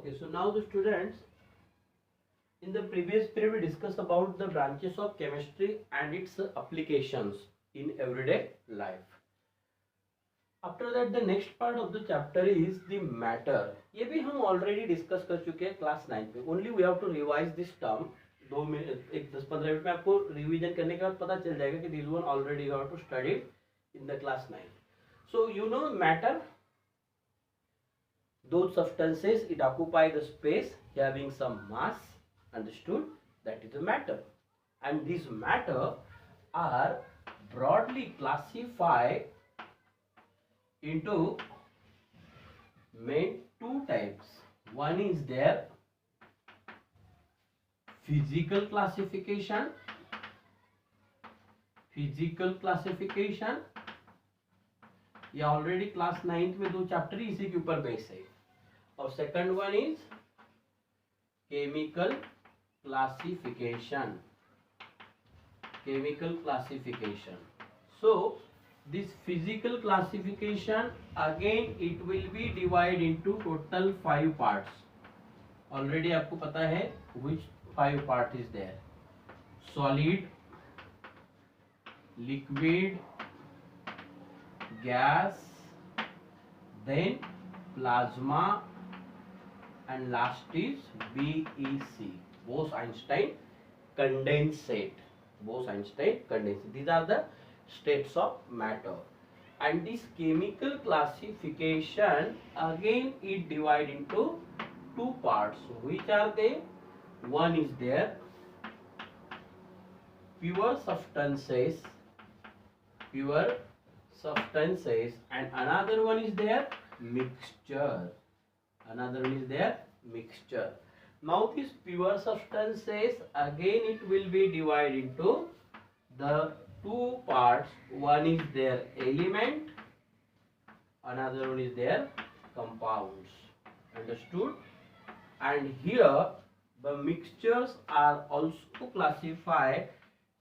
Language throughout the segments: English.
Okay, so now the students, in the previous period we discussed about the branches of chemistry and its applications in everyday life. After that the next part of the chapter is the matter. ये भी हम already discuss कर चुके हैं class 9 में. Only we have to revise this term. 10-15 minute में आपको revision करने के बाद पता चल जाएगा कि this one already you have to study in the class 9. So you know matter. Those substances it occupy the space having some mass, understood, that is the matter, and these matter are broadly classified into main two types. One is their physical classification, ये already class 9th में 2 chapter ही इसी के ऊपर base है. और second one is chemical classification. So this physical classification again it will be divided into total 5 parts. Already आपको पता है which 5 part is there: solid, liquid, gas, then plasma, and last is BEC, Bose-Einstein condensate. These are the states of matter. And this chemical classification again it divide into 2 parts. Which are they? One is there pure substances, and another one is there mixture. Now these pure substances again it will be divided into the 2 parts. One is their element, another one is their compounds, understood. And here the mixtures are also classified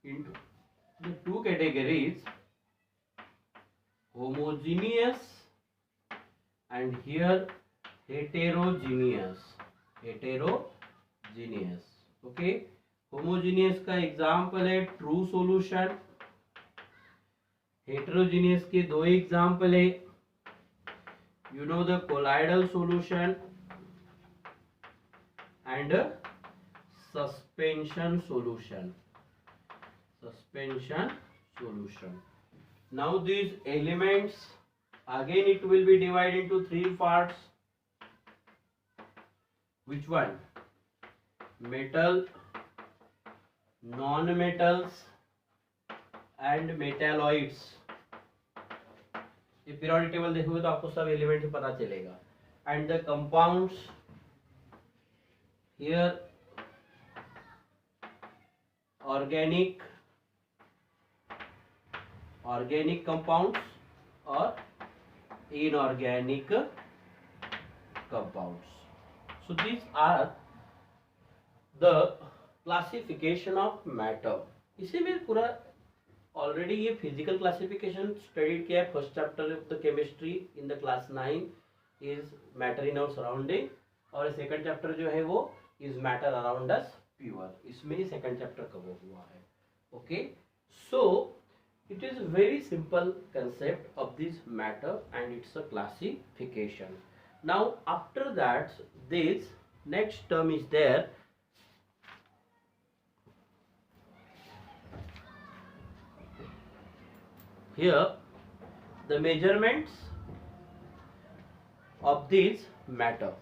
into the 2 categories: homogeneous and here heterogeneous. Okay, homogeneous का example है true solution, heterogeneous के 2 example है, you know the colloidal solution and suspension solution. Now these elements again it will be divided into 3 parts. Which one? Metal, non-metals and metalloids. ये periodic table देखोगे तो आपको सब element पता चलेगा. And the compounds, here organic compounds or inorganic compounds. So these are the classification of matter. इसी में पूरा ऑलरेडी ये फिजिकल क्लासिफिकेशन स्टडीड किया है. First chapter of the chemistry in the class 9 is matter in our surrounding, और second chapter जो है वो is matter around us pure. इसमें ही सेकंड चैप्टर कवर हुआ है. Okay, so it is a very simple concept of this matter and it's a classification. Now after that this next term is there, here the measurements of this matter.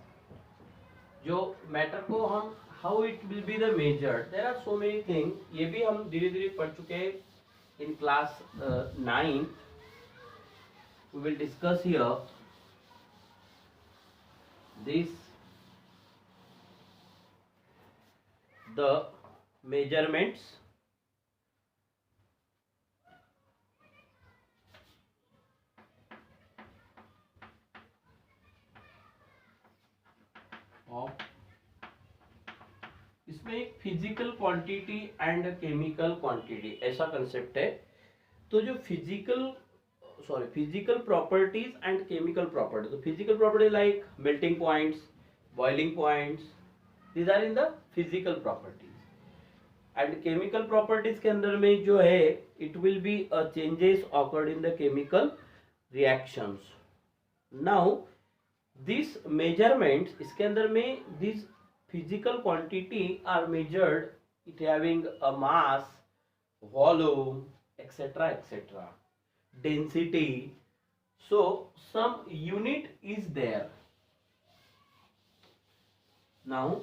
जो matter को हम how it will be the measured, there are so many things. ये भी हम धीरे धीरे पढ़ चुके हैं. In class 9 we will discuss here this the measurements of, इसमें एक physical quantity and chemical quantity ऐसा कंसेप्ट है. तो जो physical properties and chemical property, तो physical property like melting points, boiling points, these are in the physical properties. And chemical properties के अंदर में जो है it will be a changes occurred in the chemical reactions. Now these measurements इसके अंदर में these physical quantity are measured it having a mass, volume, etc., etc., density. So some unit is there. Now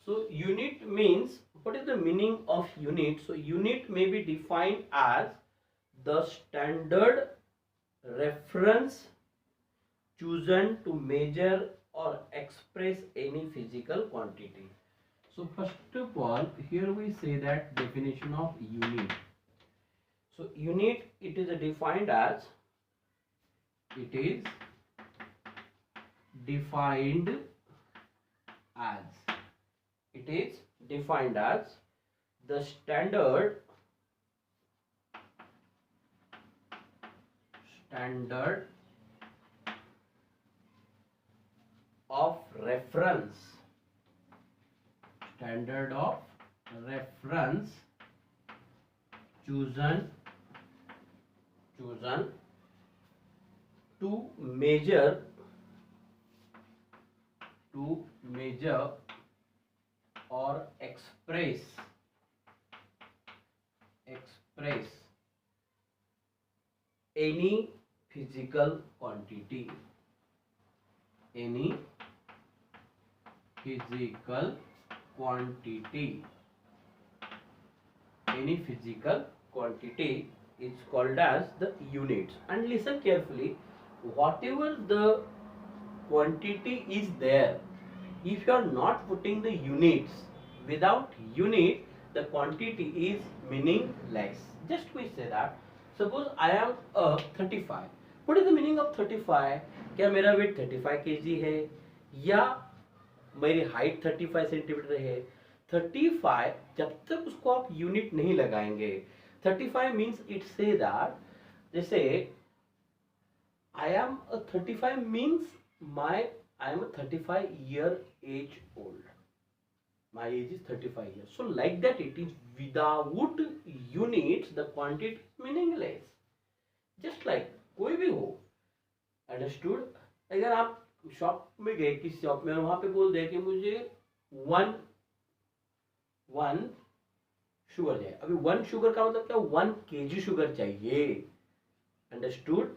so unit means, what is the meaning of unit? So unit may be defined as the standard reference chosen to measure or express any physical quantity. So first of all, here we say that definition of unit. So unit, it is defined as, it is defined as, it is defined as the standard of reference, standard of reference chosen to measure or express any physical quantity, any physical quantity is called as the units. And listen carefully, whatever the quantity is there, if you are not putting the units, without unit the quantity is meaningless. Just we say that suppose I am a 35. What is the meaning of 35? क्या मेरा wait 35 kg है या मेरी height 35 centimetre है? 35 जब तक उसको आप यूनिट नहीं लगाएंगे, 35 मीन्स इट से दैट, जैसे I am a 35 means I am a 35-year age old. My age is 35 years. So like that it is, without units the quantity is meaningless. Just like कोई भी हो, understood? अगर आप shop में गए, किस shop में, वहां पे बोल दे कि मुझे वन शुगर चाहिए. अभी 1 शुगर का मतलब क्या? 1 kg शुगर चाहिए. अंडरस्टूड?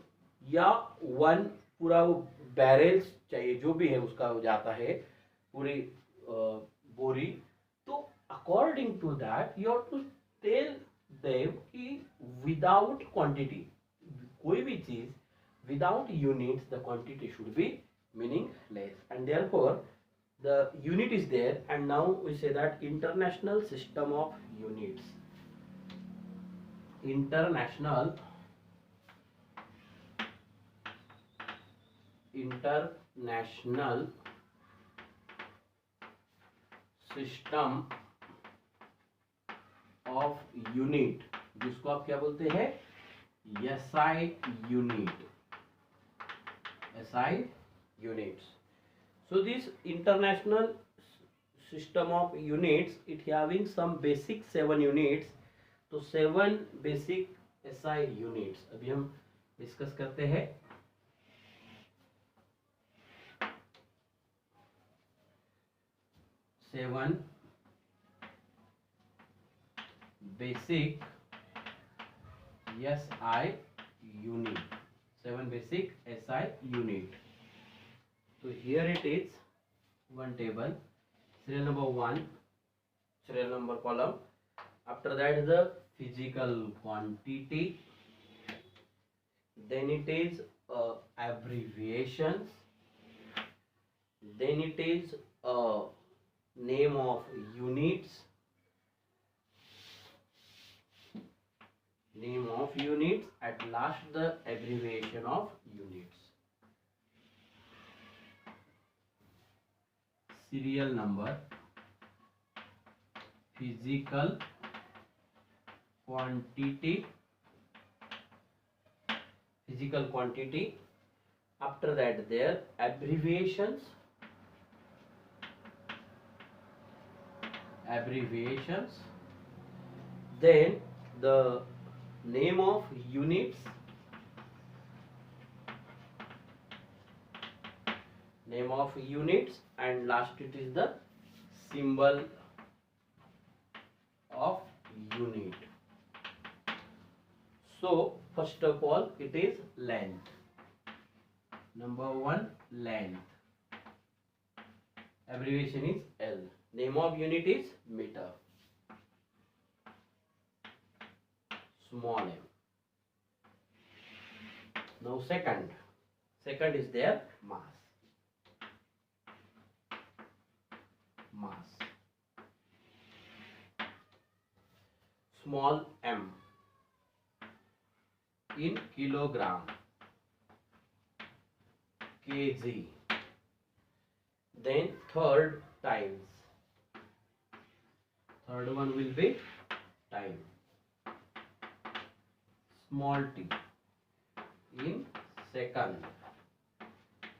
या 1 पूरा वो बैरल्स चाहिए, जो भी है उसका हो जाता है पूरी बोरी. तो according to that you have to tell them कि विदाउट क्वांटिटी, कोई भी चीज without units the quantity should be meaningless, and therefore the unit is there. And now we say that international system of units, international system of unit, जिसको आप क्या बोलते हैं? SI units. So this international system of units, it having some basic 7 units. तो 7 basic SI units अभी हम discuss करते हैं. Seven basic SI unit. 7 basic SI unit. So here it is, one table, serial number 1, serial number column. After that the physical quantity, then it is abbreviations, then it is name of units, at last the abbreviation of units. Serial number, physical quantity. After that their abbreviations, then the name of units, and last it is the symbol of unit. So first of all it is length. Number one, length. Abbreviation is L. Name of unit is meter. Small m. Now second is their mass. Small m in kilogram, kg. Then third one will be time. Small t in second,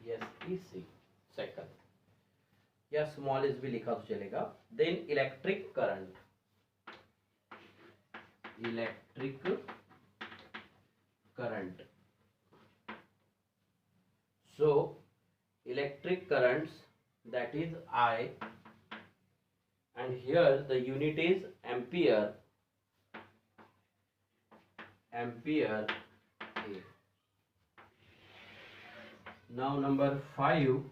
SEC, second. या small S भी लिखा तो चलेगा. Then electric current. So electric currents, that is I, and here the unit is ampere. A. Now number 5,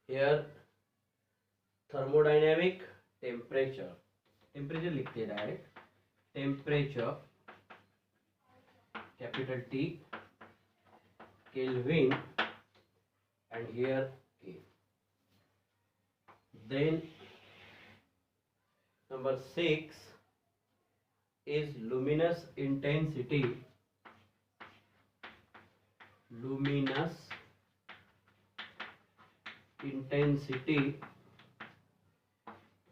here thermodynamic temperature लिखते हैं direct. Temperature capital T, Kelvin, and here K. Then number 6 is luminous intensity.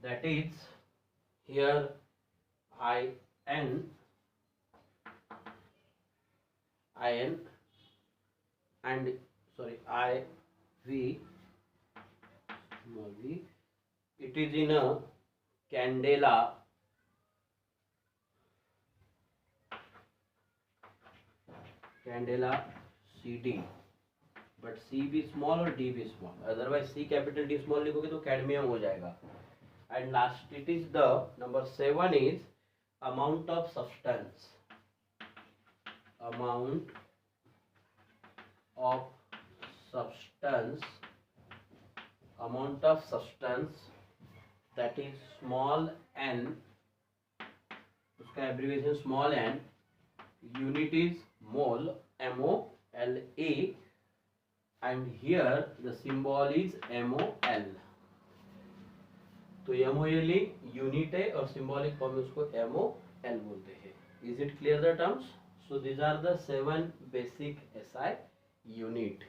That is here IN and IV, small v. It is in a candela. CD, but C भी small और D भी small. Otherwise C capital D small लिखोगे तो cadmium हो जाएगा. And last it is the number 7 is amount of substance. That is small n, उसका abbreviation small n. Unit is mole, MOLE, and here the symbol is MOL. तो MOLE unit है और symbolic form में उसको MOL बोलते हैं. Is it clear the terms? So these are the 7 basic SI unit.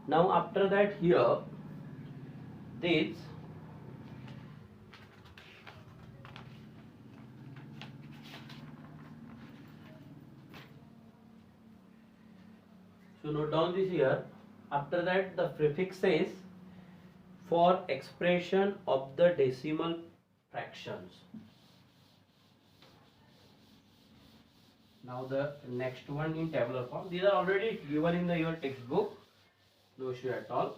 Now after that here this so note down this here. After that the prefixes for expression of the decimal fractions. Now the next one in tabular form. These are already given in your textbook. No issue at all.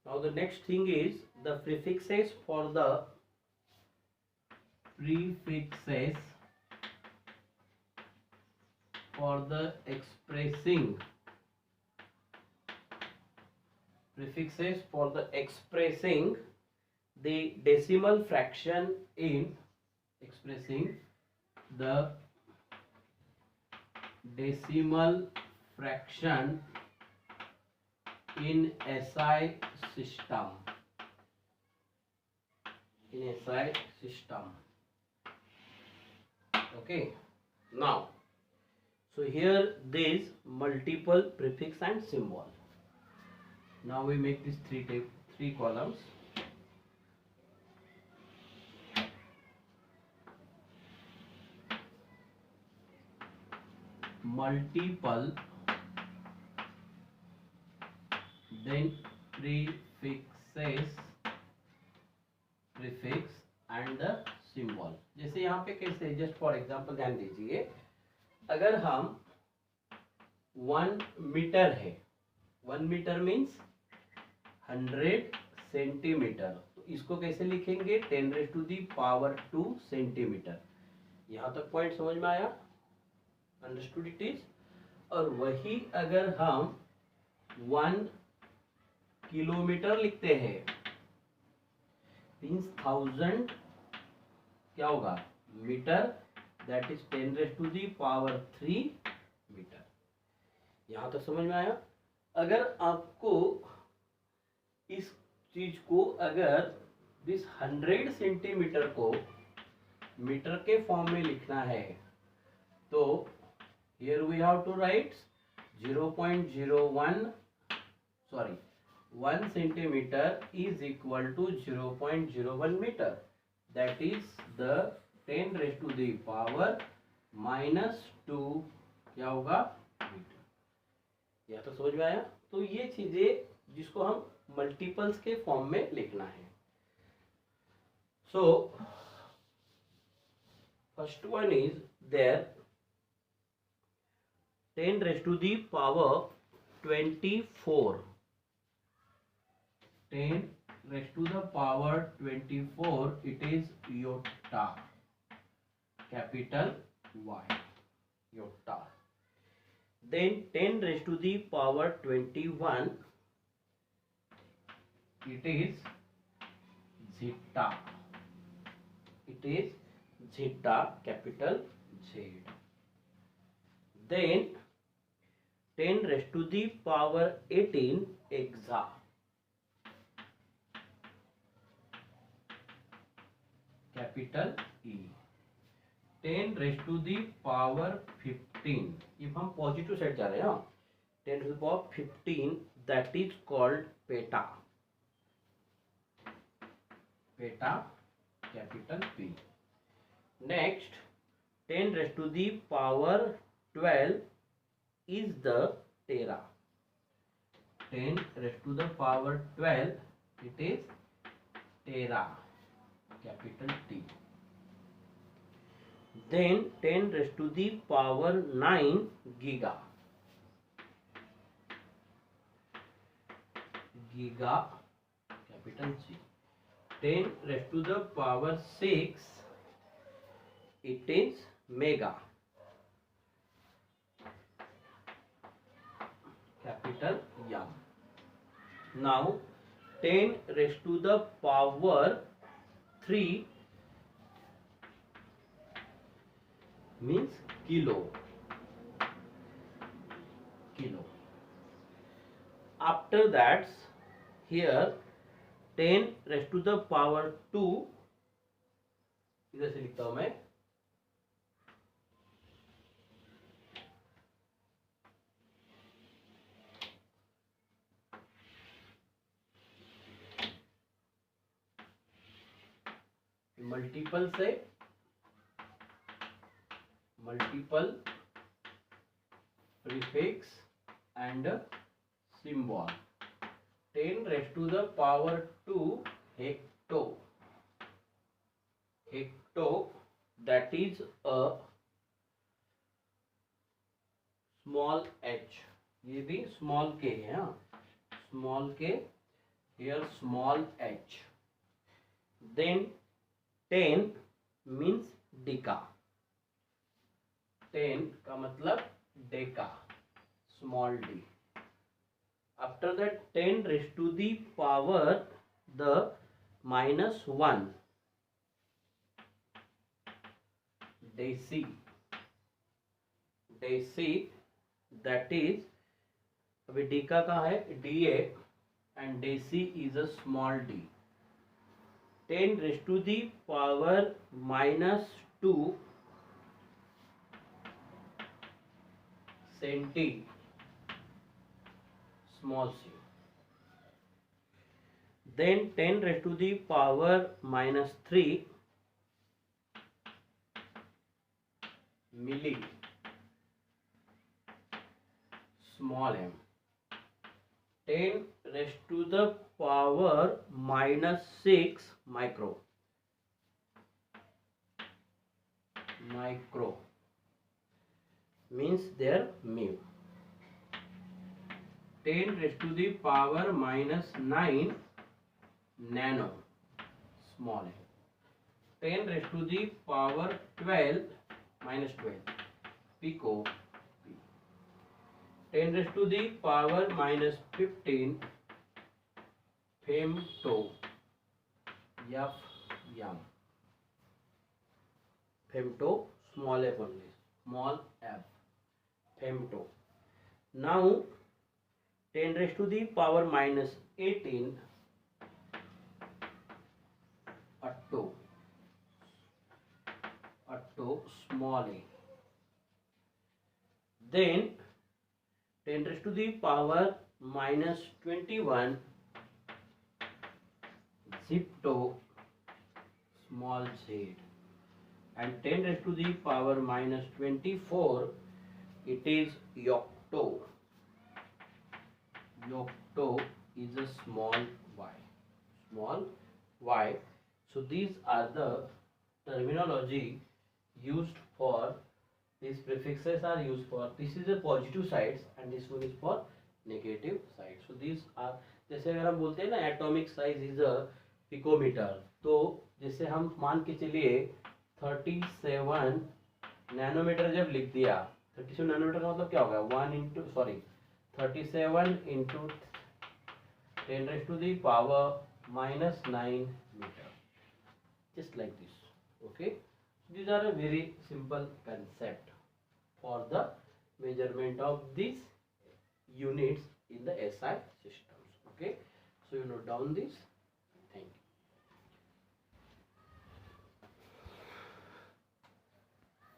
Now the next thing is the prefixes for the expressing the decimal fraction in SI system. Okay. Now So here these multiple prefix and symbol. Now we make these three columns. Multiple, then prefix and the symbol. जैसे यहाँ पे कैसे, just for example ध्यान दीजिए, अगर हम 1 metre है, 1 metre means 100 centimetre, तो इसको कैसे लिखेंगे, 10⁻²⁴ सेंटीमीटर। यहाँ तक पॉइंट समझ में आया, अंडरस्टूड इट इज। और वही अगर हम 1 किलोमीटर लिखते हैं मीन्स 1000 क्या होगा मीटर, दैट इज 10⁻³ मीटर। यहां तक समझ में आया। अगर आपको इस चीज को, अगर दिस 100 सेंटीमीटर को मीटर के फॉर्म में लिखना है, तो here we have to write 1 centimeter is equal to 0.01 meter, that is the 10⁻⁻² क्या होगा मीटर। यह तो समझ में आया। तो ये चीजें जिसको हम मल्टीपल्स के फॉर्म में लिखना है। So first one is there 10⁻24 10⁻24, it is iota, capital Y, iota. Then 10⁻21, it is zeta, capital Z. Then 10⁻18 exa, capital E. 10⁻15, if हम पॉजिटिव साइड जा रहे हैं, 10⁻15, that is called peta, capital P. Next 10⁻12 is the tera, 10⁻12, it is tera, capital T. Then 10⁻9 giga, capital G. 10⁻6, it is mega, capital M. Now 10⁻3 means kilo. After that, here 10⁻2, इधर से लिखता हूं मैं, multiple से multiple prefix and symbol. 10⁻2 hecto, that is a small h, ये भी small k है, small k, here small h. Then 10 means deca, 10 का मतलब Deka, small d. After that 10⁻⁻1, deci, that is, अभी डेका कहाँ है, da, and deci is a small d. 10⁻⁻2 centi, small c. Then 10 raised to the power minus 3 milli, small m. 10 raised to the power minus 6 micro, means their mu. 10 raised to the power minus 9 nano, small m. 10 raised to the power 12 minus 12 pico, 10 raised to the power minus 15 femto, f yam. Femto, small f only, small f, femto. Now 10 raised to the power minus 18 atto, small a. Then 10 raised to the power minus 21 zipto, small z. And 10 raised to the power minus 24, it is yocto. Yocto is a small y. So these are the terminology used for, these prefixes are used for, this is a positive sides and this one is for negative side. So these are, जैसे अगर हम बोलते हैं ना atomic size is a picometre, तो जैसे हम मान के चलिए 37 नैनोमीटर जब लिख दिया, 37 नैनोमीटर का मतलब क्या होगा, 37 into 10 raised to the power minus 9 meter, just like this. Okay, these are a very simple concept for the measurement of these units in the SI systems. Okay, so you note down this.